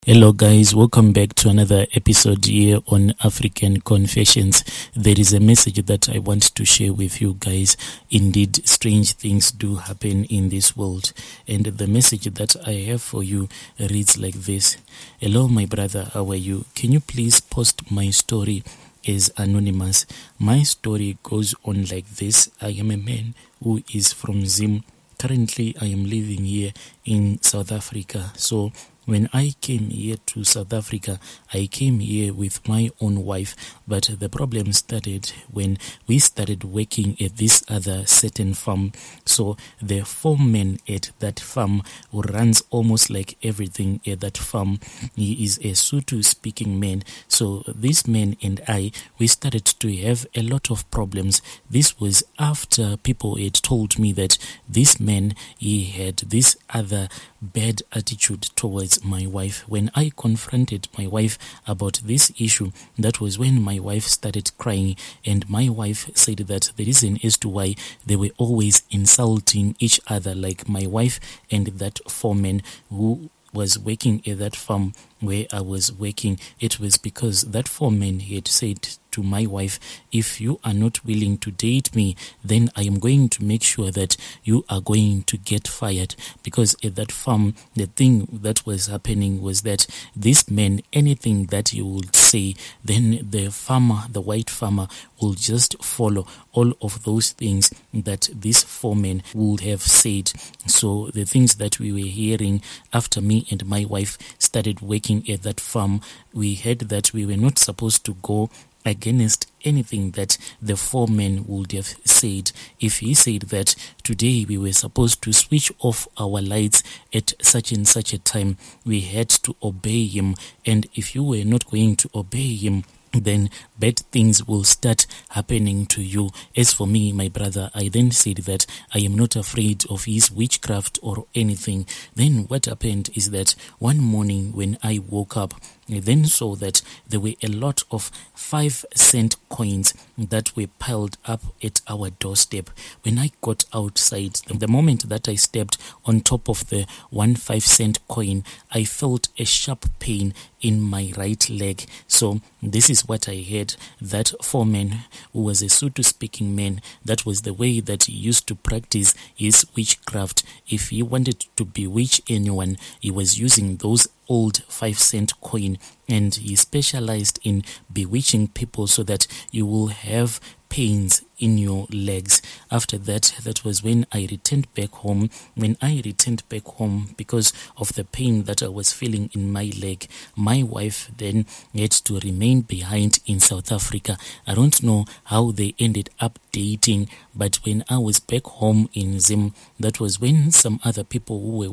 Hello guys, welcome back to another episode here on African Confessions. There is a message that I want to share with you guys. Indeed, strange things do happen in this world. And the message that I have for you reads like this. Hello my brother, how are you? Can you please post my story as anonymous? My story goes on like this. I am a man who is from Zim. Currently, I am living here in South Africa. So when I came here to South Africa, I came here with my own wife, but the problem started when we started working at this other certain farm. So the foreman at that farm, who runs almost like everything at that farm, he is a Sotho speaking man. So this man and I, we started to have a lot of problems. This was after people had told me that this man, he had this other bad attitude towards my wife. When I confronted my wife about this issue, that was when my wife started crying, and my wife said that the reason as to why they were always insulting each other, like my wife and that foreman who was working at that farm where I was working, it was because that foreman had said to my wife, if you are not willing to date me, then I am going to make sure that you are going to get fired. Because at that farm, the thing that was happening was that this man, anything that you would say, then the farmer, the white farmer, will just follow all of those things that this foreman would have said. So the things that we were hearing after me and my wife started working at that farm, we heard that we were not supposed to go against anything that the foreman would have said. If he said that today we were supposed to switch off our lights at such and such a time, we had to obey him. And if you were not going to obey him, then bad things will start happening to you. As for me, my brother, I then said that I am not afraid of his witchcraft or anything. Then what happened is that one morning when I woke up, I then saw that there were a lot of 5-cent coins that were piled up at our doorstep. When I got outside, the moment that I stepped on top of the 5-cent coin, I felt a sharp pain in my right leg. So this is what I heard. That foreman, who was a Sotho speaking man, that was the way that he used to practice his witchcraft. If he wanted to bewitch anyone, he was using those old 5-cent coin, and he specialized in bewitching people so that you will have pains in your legs. After that, that was when I returned back home. When I returned back home, because of the pain that I was feeling in my leg, my wife then had to remain behind in South Africa. I don't know how they ended up dating, but when I was back home in Zim, that was when some other people who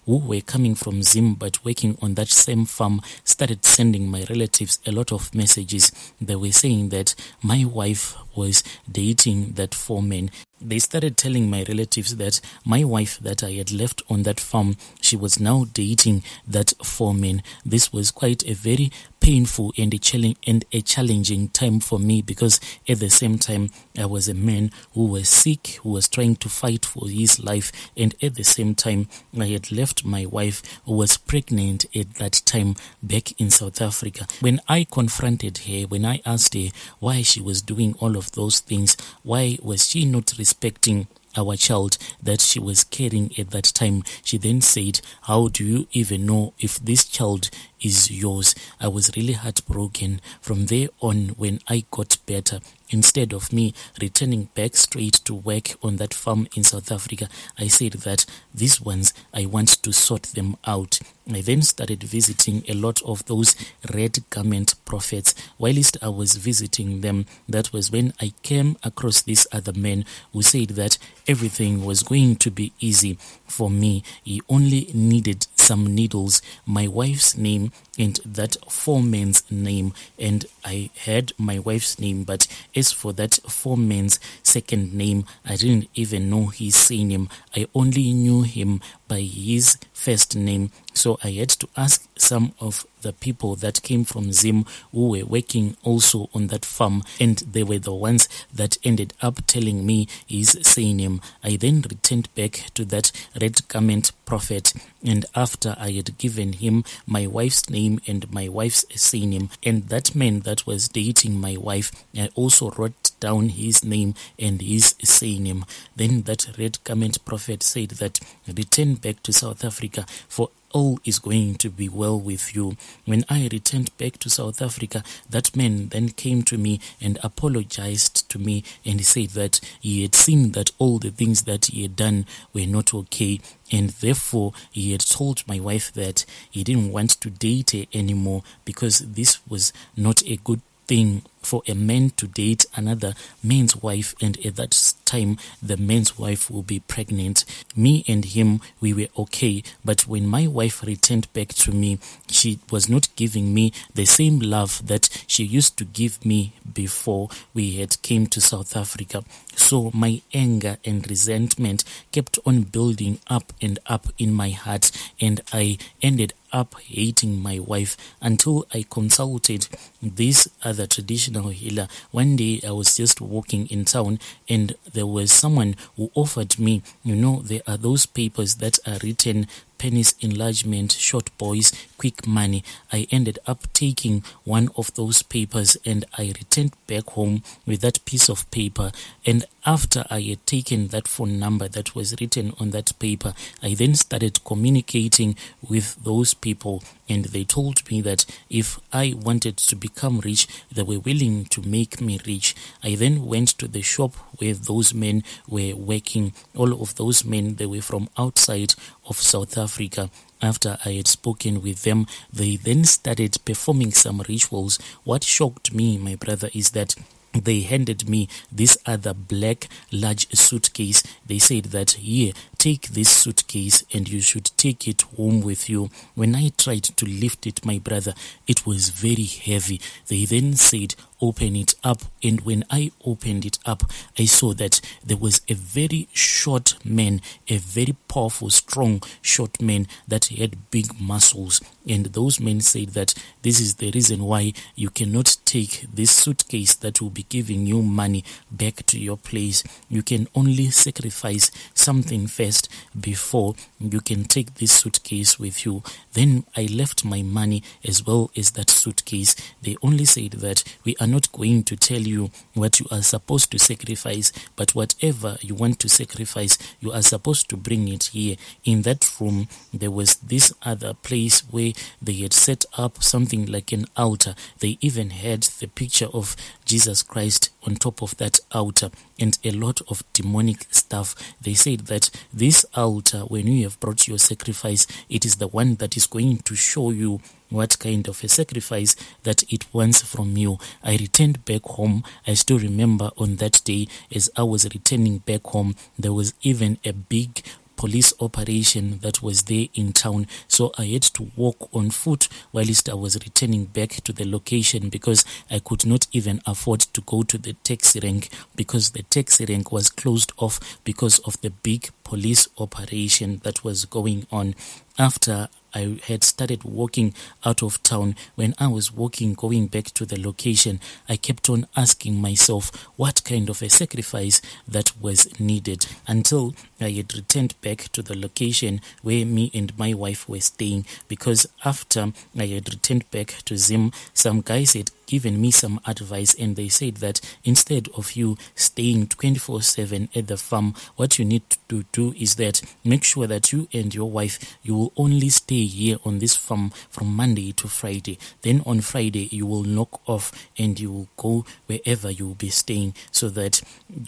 were coming from Zim but working on that same farm started sending my relatives a lot of messages. They were saying that my wife was dating that foreman. They started telling my relatives that my wife that I had left on that farm, she was now dating that foreman. This was quite a very painful and a challenging time for me, because at the same time I was a man who was sick, who was trying to fight for his life, and at the same time I had left my wife, who was pregnant at that time, back in South Africa. When I confronted her, when I asked her why she was doing all of those things, why was she not respecting our child that she was carrying at that time, she then said, how do you even know if this child is yours? I was really heartbroken. From there on, when I got better, instead of me returning back straight to work on that farm in South Africa, I said that these ones, I want to sort them out. I then started visiting a lot of those red garment prophets. Whilst I was visiting them, that was when I came across this other man who said that everything was going to be easy for me. He only needed some needles, my wife's name, and that foreman's name, and I had my wife's name, but as for that foreman's second name, I didn't even know his surname. I only knew him by his first name. So I had to ask some of the people that came from Zim who were working also on that farm, and they were the ones that ended up telling me his surname. I then returned back to that red garment prophet, and after after I had given him my wife's name and my wife's surname. And that man that was dating my wife, I also wrote down his name and his surname. Then that red garment prophet said that, return back to South Africa, for all is going to be well with you. When I returned back to South Africa, that man then came to me and apologized to me, and he said that he had seen that all the things that he had done were not okay, and therefore he had told my wife that he didn't want to date her anymore because this was not a good thing for a man to date another man's wife, and at that time the man's wife will be pregnant. Me and him, we were okay, but when my wife returned back to me, she was not giving me the same love that she used to give me before we had came to South Africa. So my anger and resentment kept on building up and up in my heart, and I ended up hating my wife until I consulted this other traditional healer. One day I was just walking in town, and there was someone who offered me, there are those papers that are written penis enlargement, short boys, quick money. I ended up taking one of those papers, and I returned back home with that piece of paper. And after I had taken that phone number that was written on that paper, I then started communicating with those people, and they told me that if I wanted to become rich, they were willing to make me rich. I then went to the shop where those men were working. All of those men, they were from outside of South Africa. After I had spoken with them, they then started performing some rituals. What shocked me, my brother, is that they handed me this other black large suitcase. They said that, here, take this suitcase and you should take it home with you. When I tried to lift it, my brother, it was very heavy. They then said, open it up. And when I opened it up, I saw that there was a very short man, a very powerful, strong, short man that had big muscles. And those men said that this is the reason why you cannot take this suitcase that will be giving you money back to your place. You can only sacrifice something first before you can take this suitcase with you. Then I left my money as well as that suitcase. They only said that we are not going to tell you what you are supposed to sacrifice, but whatever you want to sacrifice, you are supposed to bring it here. In that room, there was this other place where they had set up something like an altar. They even had the picture of Jesus Christ on top of that altar and a lot of demonic stuff. They said that this altar, when you have brought your sacrifice, it is the one that is going to show you what kind of a sacrifice that it wants from you. I returned back home. I still remember on that day, as I was returning back home, there was even a big police operation that was there in town, so I had to walk on foot whilst I was returning back to the location, because I could not even afford to go to the taxi rank, because the taxi rank was closed off because of the big police operation that was going on. After I had started walking out of town, when I was walking going back to the location, I kept on asking myself what kind of a sacrifice that was needed, until I had returned back to the location where me and my wife were staying. Because after I had returned back to Zim, some guys had given me some advice, and they said that instead of you staying 24/7 at the farm, what you need to do is that make sure that you and your wife, you will only stay here on this farm from Monday to Friday. Then on Friday you will knock off and you will go wherever you will be staying, so that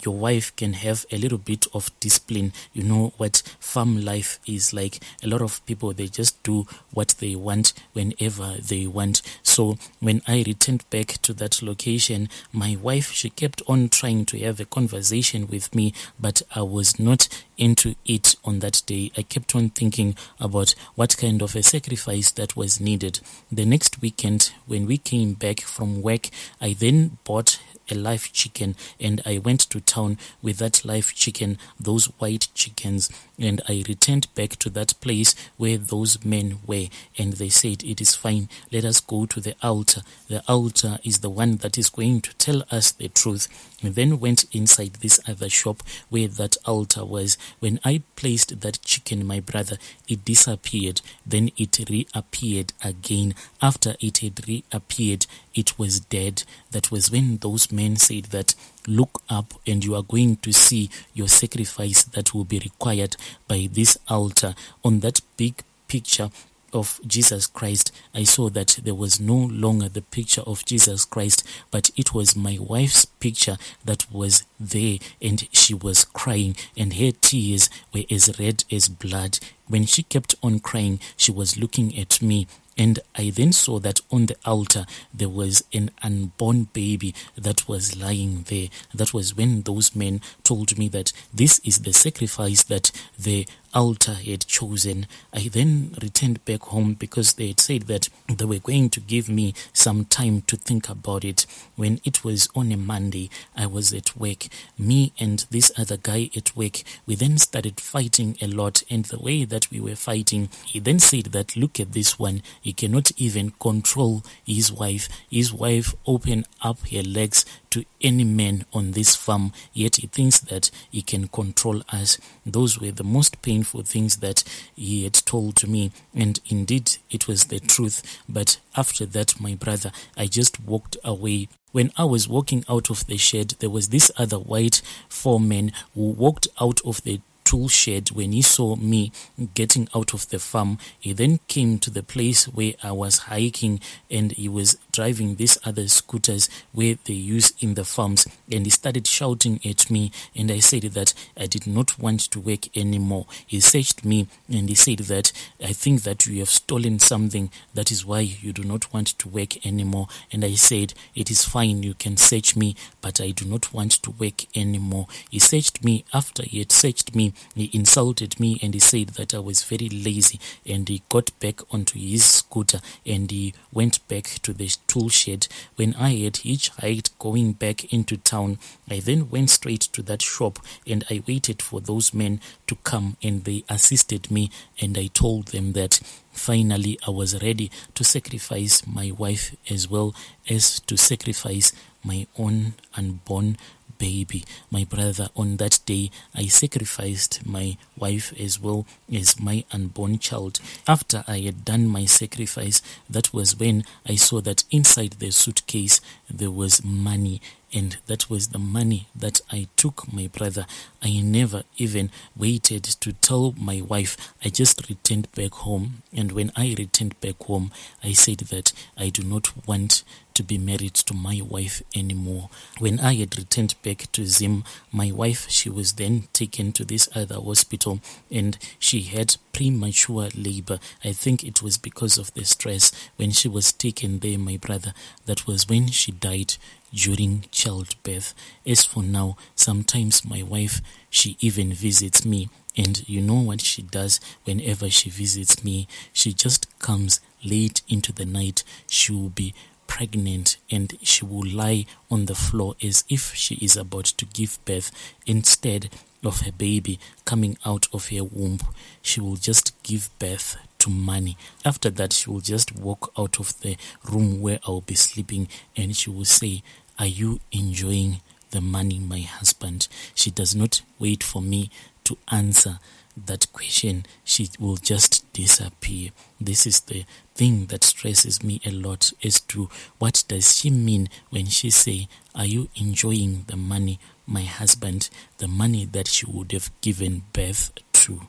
your wife can have a little bit of discipline. You know what farm life is like. A lot of people, they just do what they want whenever they want. So when I returned back to that location, my wife, she kept on trying to have a conversation with me, but I was not into it on that day. I kept on thinking about what kind of a sacrifice that was needed. The next weekend, when we came back from work, I then bought a live chicken, and I went to town with that live chicken, those white chickens, and I returned back to that place where those men were, and they said, it is fine, let us go to the altar. The altar is the one that is going to tell us the truth. We then went inside this other shop where that altar was. When I placed that chicken, my brother, it disappeared. Then it reappeared again. After it had reappeared, it was dead. That was when those men said that, look up and you are going to see your sacrifice that will be required by this altar. On that big picture of Jesus Christ, I saw that there was no longer the picture of Jesus Christ, but it was my wife's picture that was there, and she was crying, and her tears were as red as blood. When she kept on crying, she was looking at me. And I then saw that on the altar there was an unborn baby that was lying there. That was when those men told me that this is the sacrifice that the altar had chosen. I then returned back home because they had said that they were going to give me some time to think about it. When it was on a Monday, I was at work. Me and this other guy at work, we then started fighting a lot, and the way that we were fighting, he then said that, look at this one, he cannot even control his wife. His wife opened up her legs to any man on this farm, yet he thinks that he can control us. Those were the most painful things that he had told me, and indeed it was the truth. But after that, my brother, I just walked away. When I was walking out of the shed, there was this other white foreman who walked out of the tool shed. When he saw me getting out of the farm, he then came to the place where I was hiking, and he was driving these other scooters where they use in the farms, and he started shouting at me, and I said that I did not want to work anymore. He searched me and he said that, I think that you have stolen something, that is why you do not want to work anymore. And I said, it is fine, you can search me, but I do not want to work anymore. He searched me. After he had searched me, he insulted me and he said that I was very lazy, and he got back onto his scooter and he went back to the tool shed. When I had hitchhiked going back into town, I then went straight to that shop and I waited for those men to come, and they assisted me, and I told them that finally I was ready to sacrifice my wife as well as to sacrifice my own unborn baby. My brother, on that day, I sacrificed my wife as well as my unborn child. After I had done my sacrifice, that was when I saw that inside the suitcase there was money, and that was the money that I took, my brother. I never even waited to tell my wife. I just returned back home, and when I returned back home, I said that I do not want to be married to my wife anymore. When I had returned back to Zim, my wife, she was then taken to this other hospital, and she had premature labor. I think it was because of the stress. When she was taken there, my brother, that was when she died during childbirth. As for now, sometimes my wife, she even visits me, and you know what she does whenever she visits me? She just comes late into the night. She will be pregnant and she will lie on the floor as if she is about to give birth. Instead of her baby coming out of her womb, she will just give birth to money. After that, she will just walk out of the room where I'll be sleeping, and she will say, are you enjoying the money, my husband? She does not wait for me to answer that question. She will just disappear. This is the thing that stresses me a lot, as to what does she mean when she say, are you enjoying the money, my husband? The money that she would have given birth to.